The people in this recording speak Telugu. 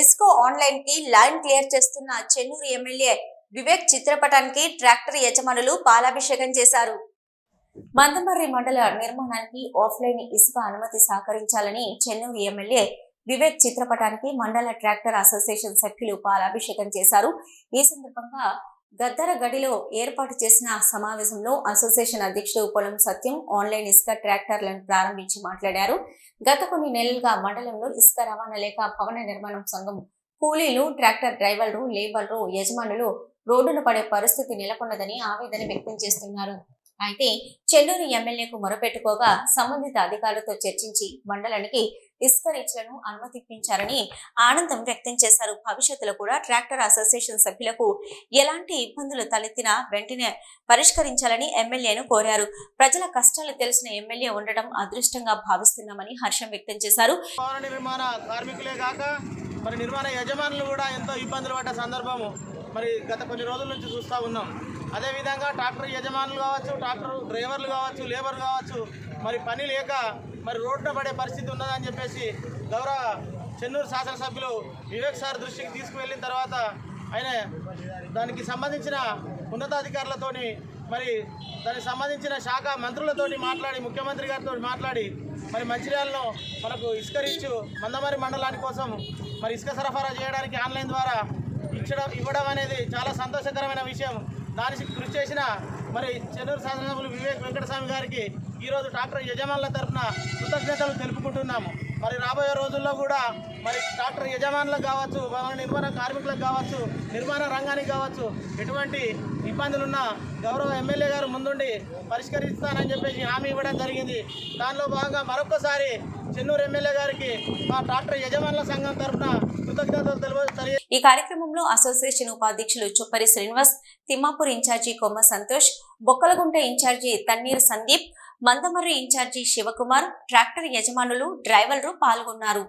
ఇస్కో ఆన్లైన్ కి లైన్ క్లియర్ చేస్తున్న చెన్నూరు ఎమ్మెల్యే వివేక్ చిత్రపటానికి ట్రాక్టర్ యజమానులు పాలాభిషేకం చేశారు. మందమర్రి మండల నిర్మాణానికి ఆఫ్లైన్ ఇసుక అనుమతి సహకరించాలని చెన్నూరు ఎమ్మెల్యే వివేక్ చిత్రపటానికి మండల ట్రాక్టర్ అసోసియేషన్ సభ్యులు పాలాభిషేకం చేశారు. ఈ సందర్భంగా గద్దరగడిలో ఏర్పాటు చేసిన సమావేశంలో అసోసియేషన్ అధ్యక్షుడు పొలం సత్యం ఆన్లైన్ ఇసుక ట్రాక్టర్లను ప్రారంభించి మాట్లాడారు. గత కొన్ని నెలలుగా మండలంలో ఇసుక రవాణా లేక భవన నిర్మాణం సంఘం కూలీలు, ట్రాక్టర్ డ్రైవర్లు, లేబర్లు, యజమానులు రోడ్డున పడే పరిస్థితి నెలకొన్నదని ఆవేదన వ్యక్తం చేస్తున్నారు. అయితే చెన్నూరు ఎమ్మెల్యేకు మొరపెట్టుకోగా సంబంధిత అధికారులతో చర్చించి మండలానికి ఇసుక రీచ్లను అనుమతించారని ఆనందం వ్యక్తం చేశారు. భవిష్యత్తులో కూడా ట్రాక్టర్ అసోసియేషన్ సభ్యులకు ఎలాంటి ఇబ్బందులు తలెత్తినా వెంటనే పరిష్కరించాలని ఎమ్మెల్యేను కోరారు. ప్రజల కష్టాలు తెలిసిన ఎమ్మెల్యే ఉండడం అదృష్టంగా భావిస్తున్నామని హర్షం వ్యక్తం చేశారు. మరి నిర్మాణ యజమానులు కూడా ఎంతో ఇబ్బందులు పడ్డ సందర్భము మరి గత కొన్ని రోజుల నుంచి చూస్తూ ఉన్నాం. అదేవిధంగా ట్రాక్టర్ యజమానులు కావచ్చు, ట్రాక్టర్ డ్రైవర్లు కావచ్చు, లేబర్ కావచ్చు, మరి పని లేక మరి రోడ్డున పడే పరిస్థితి ఉన్నదని చెప్పేసి గౌరవ చెన్నూరు శాసనసభ్యులు వివేక్ సార్ దృష్టికి తీసుకువెళ్ళిన తర్వాత ఆయన దానికి సంబంధించిన ఉన్నతాధికారులతోని మరి దానికి సంబంధించిన శాఖ మంత్రులతోటి మాట్లాడి, ముఖ్యమంత్రి గారితో మాట్లాడి మరి మంచిర్యాలలో మనకు ఇసుక రీచ్ మందమర్రి మండలాని కోసం మరి ఇసుక సరఫరా చేయడానికి ఆన్లైన్ ద్వారా ఇవ్వడం అనేది చాలా సంతోషకరమైన విషయం. దానికి కృషి చేసిన మరి చెన్నూరు శాసనసభ్యులు వివేక్ వెంకటస్వామి గారికి ఈరోజు ట్రాక్టర్ యజమానుల తరఫున కృతజ్ఞతలు తెలుపుకుంటున్నాము. మరి రాబోయే రోజుల్లో కూడా మరి ట్రాక్టర్ యజమానులకు కావచ్చు, నిర్మాణ కార్మికులకు కావచ్చు, నిర్మాణ రంగానికి కావచ్చు, ఎటువంటి ఇబ్బందులున్నా గౌరవ ఎమ్మెల్యే గారు ముందుండి పరిష్కరిస్తానని చెప్పేసి హామీ ఇవ్వడం జరిగింది. దానిలో భాగంగా మరొకసారి చెన్నూరు ఎమ్మెల్యే గారికి మా ట్రాక్టర్ యజమానుల సంఘం తరఫున కృతజ్ఞతలు తెలుపు. ఈ కార్యక్రమంలో అసోసియేషన్ ఉపాధ్యక్షులు Choppari Srinivas, Thimmapur incharge Komma Santosh, Bokkalagunta incharge Tanneer Sandeep, Mandamarri incharge Shivakumar, tractor యజమానులు, డ్రైవర్లు పాల్గొన్నారు.